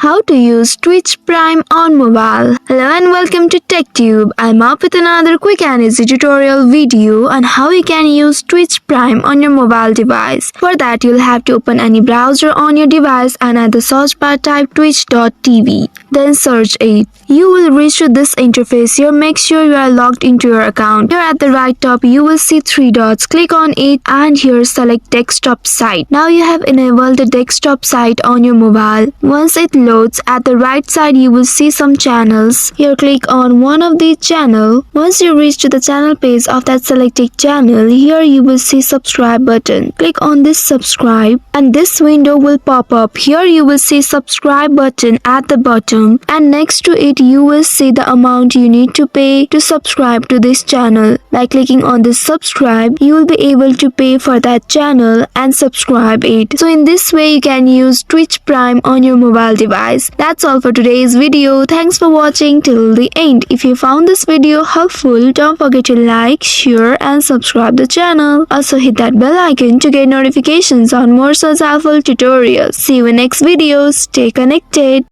How to use Twitch Prime on mobile. Hello and welcome to TechTube. I'm up with another quick and easy tutorial video on how you can use Twitch Prime on your mobile device. For that, you'll have to open any browser on your device and at the search bar type twitch.tv. Then search it. You will reach to this interface here. Make sure you are logged into your account. Here at the right top, you will see three dots. Click on it and here select desktop site. Now you have enabled the desktop site on your mobile. Once it loads, at the right side you will see some channels. Here click on one of these channel. Once you reach to the channel page of that selected channel, here you will see subscribe button. Click on this subscribe and this window will pop up. Here you will see subscribe button at the bottom and next to it you will see the amount you need to pay to subscribe to this channel. By clicking on this subscribe, you will be able to pay for that channel and subscribe it. So in this way you can use Twitch Prime on your mobile device. That's all for today's video. Thanks for watching till the end. If you found this video helpful, don't forget to like, share and subscribe the channel. Also hit that bell icon to get notifications on more such helpful tutorials. See you in next video. Stay connected.